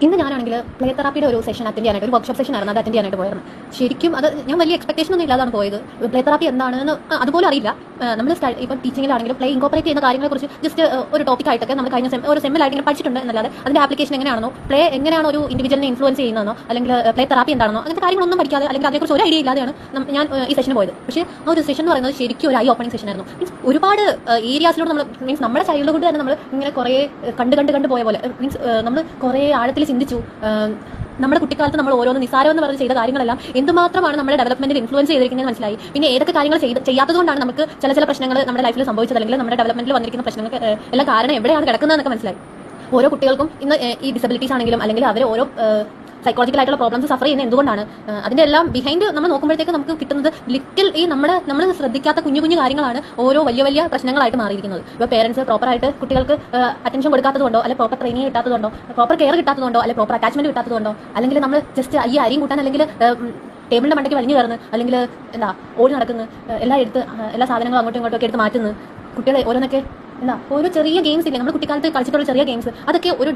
ഇന്ന് ഞാനാണെങ്കിൽ പ്ലേ തെറാപ്പിയുടെ ഒരു സെഷൻ അറ്റൻഡ് ചെയ്യാനായിട്ട് ഒരു വർക്ക്ഷോപ്പ് സെഷൻ ആയിരുന്നു, അത് അറ്റൻഡ് ചെയ്യാനായിട്ട് പോയിരുന്നു. ശരിക്കും അത് ഞാൻ വലിയ എക്സ്പെക്ടേഷൻ ഒന്നും ഇല്ലാതാണ് പോയത്. പ്ലേ തെറാപ്പി എന്താണെന്ന് അതുപോലെ അറിയില്ല. നമ്മൾ ഇപ്പോൾ ടീച്ചിങ്ങിലാണെങ്കിലും പ്ലേ ഇൻകോപ്പറേറ്റ് ചെയ്യുന്ന കാര്യങ്ങളെക്കുറിച്ച് ജസ്റ്റ് ഒരു ടോപ്പിക്കായിട്ടൊക്കെ നമ്മൾ കഴിഞ്ഞ ഒരു സെമ്മിലായിട്ട് ഇങ്ങനെ പഠിച്ചിട്ടുണ്ട് എന്നല്ലാതെ അതിന്റെ ആപ്ലിക്കേഷൻ എങ്ങനെയാണോ, പ്ലേ എങ്ങനെയാണോ ഒരു ഇൻഡിവിജ്വലിനെ ഇൻഫ്ലുവൻസ് ചെയ്യുന്നതെന്നോ അല്ലെങ്കിൽ പ്ലേ തെറാപ്പി എന്താണെന്നോ അങ്ങനത്തെ കാര്യങ്ങളൊന്നും പഠിക്കാതെ അല്ലെങ്കിൽ അതേക്കുറിച്ച് ഒരു ഐഡിയ ഇല്ലാതെയാണ് ഞാൻ ഈ സെഷന് പോയത്. പക്ഷേ ആ ഒരു സെഷൻ എന്ന് പറയുന്നത് ശരിക്കും ഒരു ഐ ഓപ്പണിംഗ് സെഷൻ ആയിരുന്നു. മീൻസ് ഒരുപാട് ഏരിയാസിലൂടെ നമ്മൾ മീൻസ് നമ്മുടെ ചൈൽഡ്ഹുഡ് തന്നെ നമ്മൾ ഇങ്ങനെ കുറേ കണ്ട് പോയ പോലെ മീൻസ് നമ്മൾ കുറേ ആഴത്തിൽ ചിന്തിച്ചു. നമ്മുടെ കുട്ടിക്കാലത്ത് നമ്മൾ ഓരോന്ന് നിസ്സാരമെന്ന് പറഞ്ഞ് ചെയ്ത കാര്യങ്ങളെല്ലാം എന്തുമാത്രമാണ് നമ്മുടെ ഡെവലപ്മെന്റിൽ ഇൻഫ്ലുവൻസ് ചെയ്തിരിക്കുന്നത് മനസ്സിലായി. പിന്നെ ഏതൊക്കെ കാര്യങ്ങൾ ചെയ്യാത്തതുകൊണ്ടാണ് നമുക്ക് ചില പ്രശ്നങ്ങൾ നമ്മുടെ ലൈഫിൽ സംഭവിച്ചത് അല്ലെങ്കിൽ നമ്മുടെ ഡെവലപ്മെന്റിൽ വന്നിരിക്കുന്ന പ്രശ്നങ്ങൾക്ക് എല്ലാം കാരണം എവിടെയാണ് കിടക്കുന്നതെന്നൊക്കെ മനസ്സിലായി. ഓരോ കുട്ടികൾക്കും ഇന്ന് ഈ ഡിസബിലിറ്റീസ് ആണെങ്കിലും അല്ലെങ്കിൽ അവർ ഓരോ സൈക്കോളജിക്കൽ ആയിട്ടുള്ള പ്രോബ്ലംസ് സഫർ ചെയ്യുന്നത് എന്തുകൊണ്ടാണ്, അതിന്റെ എല്ലാം ബിഹൈൻഡ് നമ്മൾ നോക്കുമ്പോഴത്തേക്ക് നമുക്ക് കിട്ടുന്നത് ലിറ്റിൽ ഈ നമ്മൾ ശ്രദ്ധിക്കാത്ത കുഞ്ഞു കാര്യങ്ങളാണ് ഓരോ വലിയ പ്രശ്നങ്ങളായിട്ട് മാറിയിരിക്കുന്നത്. ഇപ്പോൾ പേരൻസ് പ്രോപ്പറായിട്ട് കുട്ടികൾക്ക് അറ്റൻഷൻ കൊടുക്കാത്തതുകൊണ്ടോ, അല്ലെങ്കിൽ പ്രോപ്പർ ട്രെയിനിങ് കിട്ടാത്തതുകൊണ്ടോ, പ്രോപ്പർ കെയർ കിട്ടാത്തതുകൊണ്ടോ, അല്ലെങ്കിൽ പ്രോപ്പർ അറ്റാച്ച്മെന്റ് കിട്ടാത്തതുകൊണ്ടോ, അല്ലെങ്കിൽ നമ്മൾ ജസ്റ്റ് ഈ അരിയും കൂട്ടാൻ അല്ലെങ്കിൽ ടേബിളിന്റെ മണ്ടയ്ക്ക് വലിഞ്ഞു കയറുന്നു, അല്ലെങ്കിൽ ഓടി നടക്കുന്നു, എല്ലാ സാധനങ്ങളും അങ്ങോട്ടും ഇങ്ങോട്ടും ഒക്കെ എടുത്ത് മാറ്റുന്നു. കുട്ടികളെ ഓരോന്നൊക്കെ ഓരോ ചെറിയ ഗെയിംസ് ഇല്ലേ നമ്മൾ കുട്ടിക്കാലത്ത് കളിച്ചിട്ടുള്ള ചെറിയ ഗെയിംസ്, അതൊക്കെ ഒരു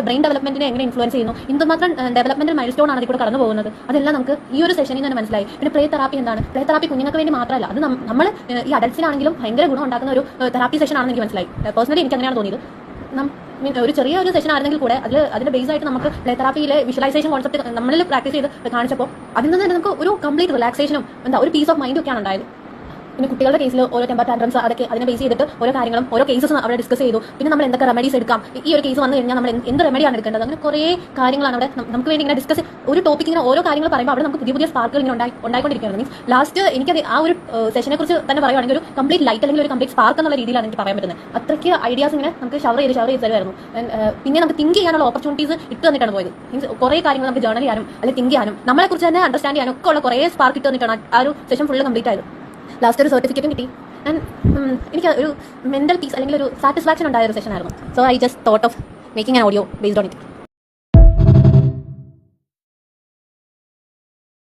ബ്രെയിൻ ഡെവലപ്മെന്റിനെ എങ്ങനെ ഇൻഫ്ലുവൻസ് ചെയ്യുന്നു, എന്തുമാത്രം ഡെവലപ്മെന്റൽ മൈൽ സ്റ്റോൺ ആണ് അതിൽ കൂടെ കടന്നു പോകുന്നത്, അതെല്ലാം നമുക്ക് ഈ ഒരു സെഷനിൽ തന്നെ മനസ്സിലായി. പിന്നെ പ്ലേ തെറാപ്പി എന്താണ്, പ്ലേ തെറാപ്പി കുഞ്ഞുങ്ങൾക്ക് വേണ്ടി മാത്രമല്ല, അത് നമ്മൾ ഈ അഡൽട്സിനാണെങ്കിലും ഭയങ്കര ഗുണം ഉണ്ടാക്കുന്ന ഒരു തെറാപ്പി സെഷൻ ആണെന്ന് എനിക്ക് മനസ്സിലായി. പേഴ്സണലി എനിക്ക് അങ്ങനെയാണ് തോന്നിയത്. ഒരു ചെറിയൊരു സെഷൻ ആയിരുന്നെങ്കിൽ കൂടെ അതിന്റെ ബേസ് ആയിട്ട് നമുക്ക് പ്ലേ തെറാപ്പിയിലെ വിഷ്വലൈസേഷൻ കോൺസെപ്റ്റ് നമ്മളിൽ പ്രാക്ടീസ് ചെയ്ത് കാണിച്ചപ്പോൾ അതിൽ നിന്ന് തന്നെ നമുക്ക് ഒരു കംപ്ലീറ്റ് റിലാക്സേഷനും ഒരു പീസ് ഓഫ് മൈൻഡും ഒക്കെയാണ് ഉണ്ടായത്. പിന്നെ കുട്ടികളുടെ കേസിൽ ഓരോ ടെമ്പർ ടാൻട്രംസ് അതൊക്കെ അതിനെ ബേസ് ചെയ്തിട്ട് ഓരോ കാര്യങ്ങളും ഓരോ കേസസ് അവിടെ ഡിസ്കസ് ചെയ്തു. പിന്നെ നമ്മൾ എന്തൊക്കെ റെമഡീസ് എടുക്കാം, ഈ ഒരു കേസ് വന്നു കഴിഞ്ഞാൽ നമ്മൾ എന്ത് റെമഡിയാണ് എടുക്കേണ്ടത്, അങ്ങനെ കുറേ കാര്യങ്ങളാണ് അവിടെ നമുക്ക് വേണ്ടി ഇങ്ങനെ ഡിസ്കസ്. ഒരു ടോപ്പിക് ഇങ്ങനെ ഓരോ കാര്യങ്ങൾ പറയുമ്പോൾ അവിടെ നമുക്ക് പുതിയ സ്പാർക്കുകൾ ഇങ്ങനെ ഉണ്ടായിക്കൊണ്ടിരിക്കുകയാണ്. മീൻസ് ലാസ്റ്റ് എനിക്കത് ആ ഒരു സെഷനെ കുറിച്ച് തന്നെ പറയുകയാണെങ്കിൽ ഒരു കംപ്ലീറ്റ് ലൈറ്റ് അല്ലെങ്കിൽ ഒരു കംപ്ലീറ്റ് സ്പാർക്ക് എന്നുള്ള രീതിയിലാണ് എനിക്ക് പറയാൻ പറ്റുന്നത്. അത്രയ്ക്ക് ഐഡിയാസ് ഇങ്ങനെ നമുക്ക് ഷവർ ചെയ്ത് തരുമായിരുന്നു. പിന്നെ നമുക്ക് തിങ്ക് ചെയ്യാനുള്ള ഓപ്പർച്യൂണിറ്റീസ് ഇട്ട് തന്നിട്ടാണ് പോയത്. മീൻസ് കുറേ കാര്യങ്ങൾ നമുക്ക് ജേർണൽ ചെയ്യാനും അല്ലെങ്കിൽ തിങ്ക് ചെയ്യാനും നമ്മളെ കുറിച്ച് തന്നെ അണ്ടർസ്റ്റാൻഡ് ചെയ്യാനും ഒക്കെ ഉള്ള കുറേ സ്പാർക്ക് ഇട്ട് തന്നിട്ടാണ് ആ ഒരു സെഷൻ ഫുള്ള് കംപ്ലീറ്റ് ആയത്. ലാസ്റ്റ് ഒരു സർട്ടിഫിക്കറ്റും കിട്ടി. എനിക്ക് ഒരു മെന്റൽ പീസ് അല്ലെങ്കിൽ ഒരു സാറ്റിസ്ഫാക്ഷൻ ഉണ്ടായ ഒരു സെഷൻ ആയിരുന്നു. So I just thought of making an audio based on it.